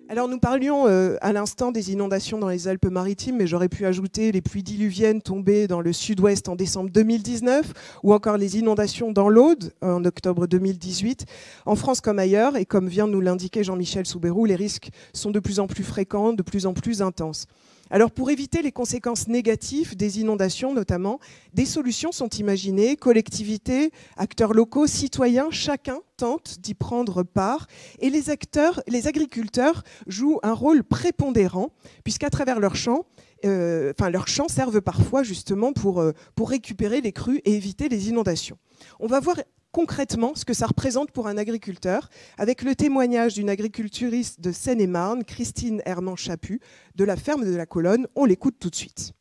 Alors nous parlions à l'instant des inondations dans les Alpes-Maritimes, mais j'aurais pu ajouter les pluies diluviennes tombées dans le sud-ouest en décembre 2019, ou encore les inondations dans l'Aude en octobre 2018. En France comme ailleurs, et comme vient de nous l'indiquer Jean-Michel Soubérou, les risques sont de plus en plus fréquents, de plus en plus intenses. Alors pour éviter les conséquences négatives des inondations notamment, des solutions sont imaginées, collectivités, acteurs locaux, citoyens, chacun tente d'y prendre part et les agriculteurs jouent un rôle prépondérant puisqu'à travers leurs champs, leurs champs servent parfois justement pour récupérer les crues et éviter les inondations. On va voir concrètement ce que ça représente pour un agriculteur, avec le témoignage d'une agriculturiste de Seine-et-Marne, Christine Hermans-Chaput, de la ferme de la Colonne. On l'écoute tout de suite.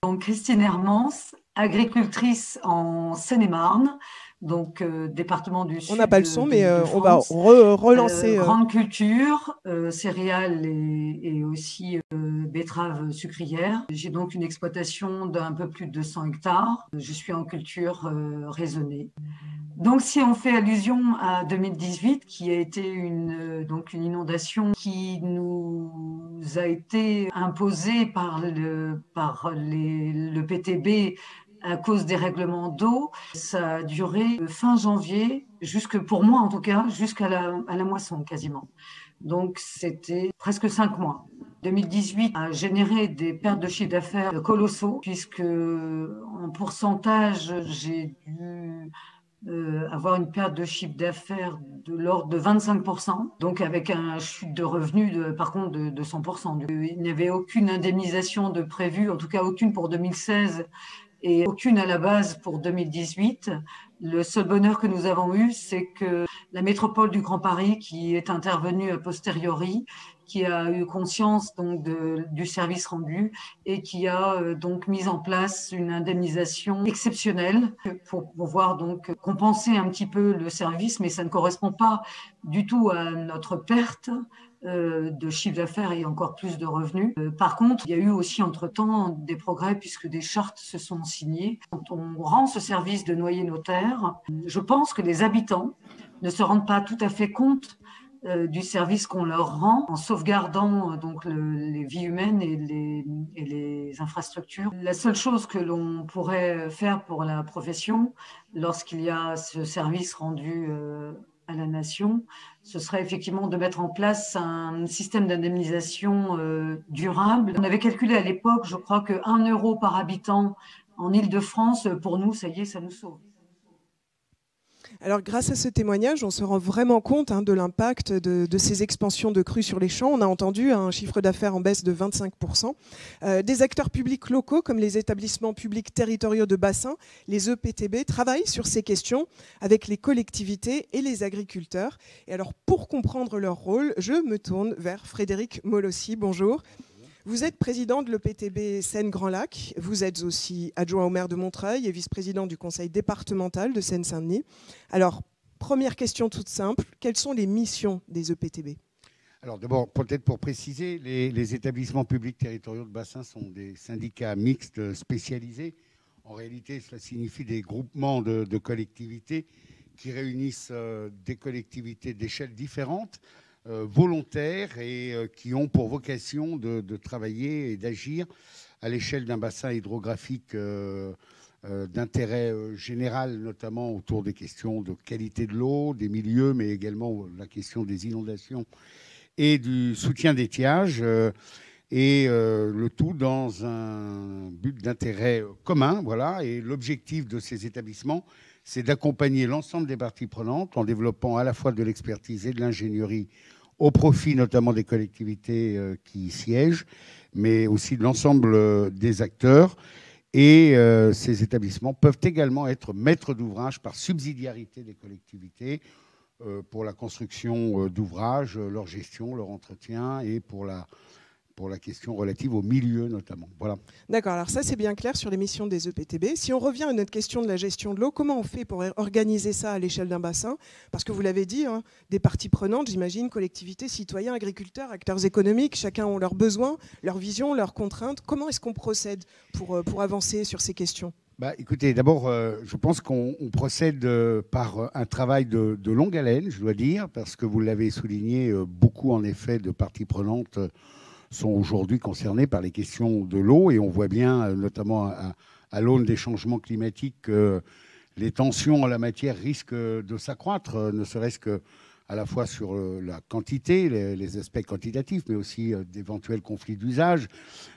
Donc, Christine Hermans, agricultrice en Seine-et-Marne, donc département du Sud. On n'a pas le son, mais de on va relancer. Grande culture, céréales et aussi betteraves sucrières. J'ai donc une exploitation d'un peu plus de 200 hectares. Je suis en culture raisonnée. Donc, si on fait allusion à 2018, qui a été une inondation qui nous a été imposée par le PTB à cause des règlements d'eau, ça a duré fin janvier, pour moi en tout cas, jusqu'à la moisson quasiment. Donc, c'était presque 5 mois. 2018 a généré des pertes de chiffre d'affaires colossaux, puisque en pourcentage, j'ai dû avoir une perte de chiffre d'affaires de l'ordre de 25%, donc avec un chute de revenus par contre de 100%. Il n'y avait aucune indemnisation de prévue, en tout cas aucune pour 2016 et aucune à la base pour 2018. Le seul bonheur que nous avons eu, c'est que la métropole du Grand Paris, qui est intervenue a posteriori, qui a eu conscience donc du service rendu et qui a donc mis en place une indemnisation exceptionnelle pour pouvoir donc compenser un petit peu le service, mais ça ne correspond pas du tout à notre perte de chiffre d'affaires et encore plus de revenus. Par contre, il y a eu aussi entre-temps des progrès puisque des chartes se sont signées. Quand on rend ce service de noyer notaire, je pense que les habitants ne se rendent pas tout à fait compte du service qu'on leur rend en sauvegardant donc les vies humaines et les infrastructures. La seule chose que l'on pourrait faire pour la profession lorsqu'il y a ce service rendu à la nation, ce serait effectivement de mettre en place un système d'indemnisation durable. On avait calculé à l'époque, je crois que 1 euro par habitant en Île-de-France, pour nous, ça y est, ça nous sauve. Alors, grâce à ce témoignage, on se rend vraiment compte de l'impact de ces expansions de crues sur les champs. On a entendu un chiffre d'affaires en baisse de 25%. Des acteurs publics locaux, comme les établissements publics territoriaux de bassin, les EPTB, travaillent sur ces questions avec les collectivités et les agriculteurs. Et alors, pour comprendre leur rôle, je me tourne vers Frédéric Molossi. Bonjour. Vous êtes président de l'EPTB Seine-Grand Lac. Vous êtes aussi adjoint au maire de Montreuil et vice-président du conseil départemental de Seine-Saint-Denis. Alors, première question toute simple, quelles sont les missions des EPTB ? Alors d'abord, peut-être pour préciser, les établissements publics territoriaux de bassin sont des syndicats mixtes spécialisés. En réalité, cela signifie des groupements de collectivités qui réunissent des collectivités d'échelles différentes, volontaires et qui ont pour vocation de travailler et d'agir à l'échelle d'un bassin hydrographique d'intérêt général, notamment autour des questions de qualité de l'eau, des milieux, mais également la question des inondations et du soutien d'étiage, et le tout dans un but d'intérêt commun. Voilà. Et l'objectif de ces établissements, c'est d'accompagner l'ensemble des parties prenantes en développant à la fois de l'expertise et de l'ingénierie au profit notamment des collectivités qui y siègent, mais aussi de l'ensemble des acteurs. Et ces établissements peuvent également être maîtres d'ouvrage par subsidiarité des collectivités pour la construction d'ouvrages, leur gestion, leur entretien et pour la question relative au milieu notamment. Voilà. D'accord, alors ça c'est bien clair sur les missions des EPTB. Si on revient à notre question de la gestion de l'eau, comment on fait pour organiser ça à l'échelle d'un bassin ? Parce que vous l'avez dit, des parties prenantes, j'imagine, collectivités, citoyens, agriculteurs, acteurs économiques, chacun ont leurs besoins, leurs visions, leurs contraintes. Comment est-ce qu'on procède pour avancer sur ces questions ? Écoutez, d'abord, je pense qu'on procède par un travail de longue haleine, je dois dire, parce que vous l'avez souligné, beaucoup en effet de parties prenantes sont aujourd'hui concernées par les questions de l'eau, et on voit bien, notamment à l'aune des changements climatiques, que les tensions en la matière risquent de s'accroître, ne serait-ce que à la fois sur la quantité, les aspects quantitatifs, mais aussi d'éventuels conflits d'usage.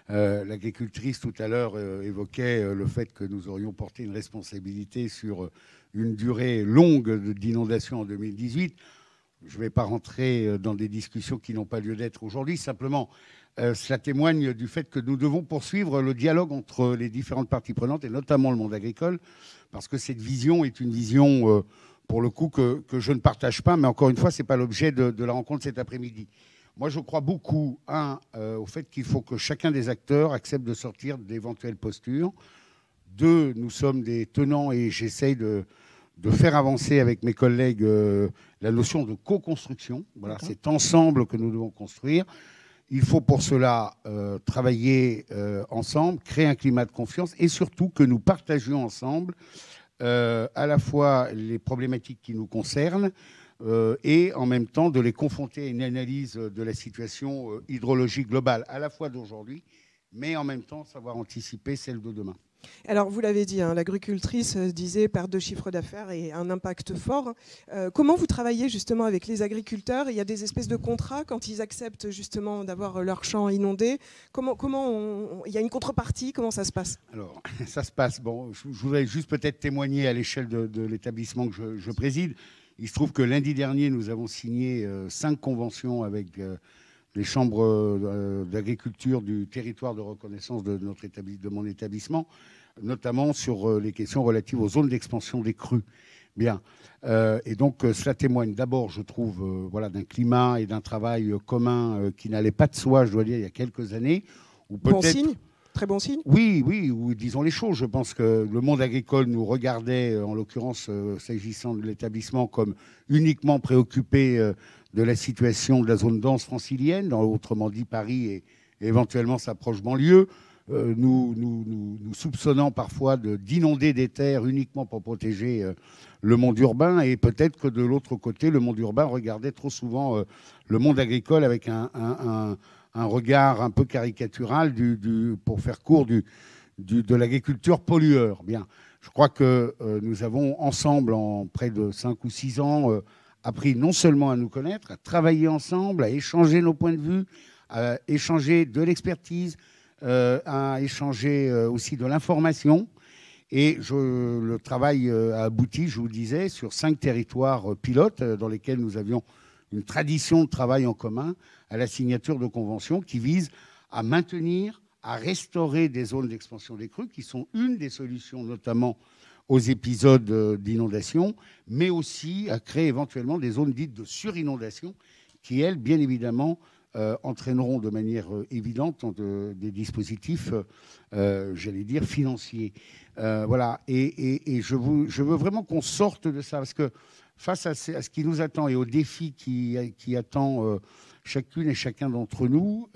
L'agricultrice tout à l'heure évoquait le fait que nous aurions porté une responsabilité sur une durée longue d'inondation en 2018. Je ne vais pas rentrer dans des discussions qui n'ont pas lieu d'être aujourd'hui. Simplement, cela témoigne du fait que nous devons poursuivre le dialogue entre les différentes parties prenantes, et notamment le monde agricole, parce que cette vision est une vision, pour le coup, que je ne partage pas. Mais encore une fois, ce n'est pas l'objet de la rencontre cet après-midi. Moi, je crois beaucoup, au fait qu'il faut que chacun des acteurs accepte de sortir d'éventuelles postures. Deux, nous sommes des tenants, et j'essaye de faire avancer avec mes collègues la notion de co-construction. Voilà, c'est ensemble que nous devons construire. Il faut pour cela travailler ensemble, créer un climat de confiance, et surtout que nous partagions ensemble à la fois les problématiques qui nous concernent et en même temps de les confronter à une analyse de la situation hydrologique globale, à la fois d'aujourd'hui, mais en même temps savoir anticiper celle de demain. Alors, vous l'avez dit, hein, l'agricultrice disait perte de chiffre d'affaires et un impact fort. Comment vous travaillez justement avec les agriculteurs? Il y a des espèces de contrats quand ils acceptent justement d'avoir leur champ inondé. Il y a une contrepartie? Comment ça se passe? Alors, ça se passe. Bon, je voudrais juste peut-être témoigner à l'échelle de l'établissement que je préside. Il se trouve que lundi dernier, nous avons signé 5 conventions avec les chambres d'agriculture du territoire de reconnaissance de mon établissement, notamment sur les questions relatives aux zones d'expansion des crues. Bien. Et donc, cela témoigne d'abord, je trouve, d'un climat et d'un travail commun qui n'allait pas de soi, je dois dire, il y a quelques années. Bon signe. Très bon signe. Oui, ou disons les choses. Je pense que le monde agricole nous regardait, en l'occurrence, s'agissant de l'établissement, comme uniquement préoccupé de la situation de la zone dense francilienne, autrement dit Paris et éventuellement sa proche banlieue, nous soupçonnant parfois d'inonder des terres uniquement pour protéger le monde urbain, et peut-être que de l'autre côté, le monde urbain regardait trop souvent le monde agricole avec un regard un peu caricatural, pour faire court, de l'agriculture pollueur. Bien. Je crois que nous avons ensemble, en près de 5 ou 6 ans, appris non seulement à nous connaître, à travailler ensemble, à échanger nos points de vue, à échanger de l'expertise, à échanger aussi de l'information. Et le travail a abouti, je vous le disais, sur 5 territoires pilotes dans lesquels nous avions une tradition de travail en commun, à la signature de conventions qui visent à maintenir, à restaurer des zones d'expansion des crues, qui sont une des solutions, notamment aux épisodes d'inondation, mais aussi à créer éventuellement des zones dites de surinondation, qui, elles, bien évidemment, entraîneront de manière évidente des dispositifs, j'allais dire, financiers. Voilà. Et je veux vraiment qu'on sorte de ça, parce que face à ce qui nous attend et aux défis qui attend chacune et chacun d'entre nous,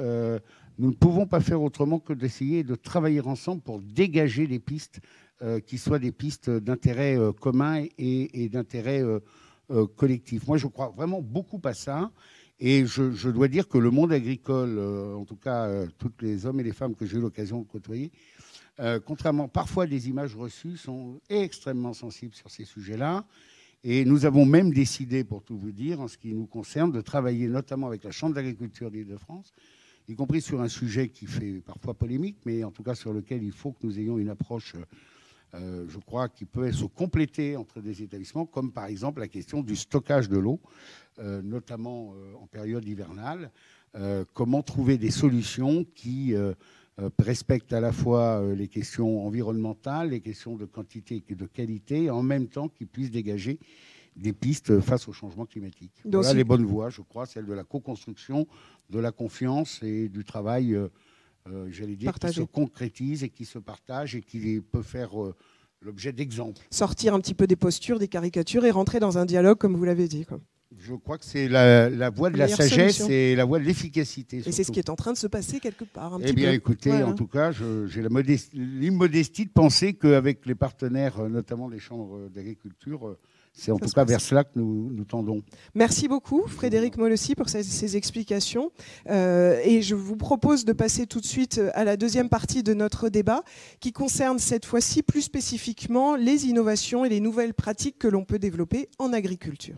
nous ne pouvons pas faire autrement que d'essayer de travailler ensemble pour dégager des pistes qui soient des pistes d'intérêt commun et d'intérêt collectif. Moi, je crois vraiment beaucoup à ça. Et je dois dire que le monde agricole, en tout cas tous les hommes et les femmes que j'ai eu l'occasion de côtoyer, contrairement parfois à des images reçues, sont extrêmement sensibles sur ces sujets-là. Et nous avons même décidé, pour tout vous dire, en ce qui nous concerne, de travailler notamment avec la Chambre d'agriculture d'Île-de-France, y compris sur un sujet qui fait parfois polémique, mais en tout cas sur lequel il faut que nous ayons une approche, je crois, qui peut se compléter entre des établissements, comme par exemple la question du stockage de l'eau, notamment en période hivernale. Comment trouver des solutions qui respectent à la fois les questions environnementales, les questions de quantité et de qualité, et en même temps qui puissent dégager des pistes face au changement climatique. Donc, voilà les bonnes voies, je crois, celle de la co-construction, de la confiance et du travail, j'allais dire, partagé, qui se concrétise et qui se partage et qui peut faire l'objet d'exemples. Sortir un petit peu des postures, des caricatures et rentrer dans un dialogue, comme vous l'avez dit, quoi. Je crois que c'est la voie de la meilleure sagesse solution. et la voie de l'efficacité. Et c'est ce qui est en train de se passer quelque part. Un Eh petit bien, peu. écoutez, Voilà. en tout cas, j'ai l'immodestie de penser qu'avec les partenaires, notamment les chambres d'agriculture, c'est en tout cas vers cela que nous tendons. Merci beaucoup, Frédéric Molossi, pour ces explications. Et je vous propose de passer tout de suite à la deuxième partie de notre débat, qui concerne cette fois-ci plus spécifiquement les innovations et les nouvelles pratiques que l'on peut développer en agriculture.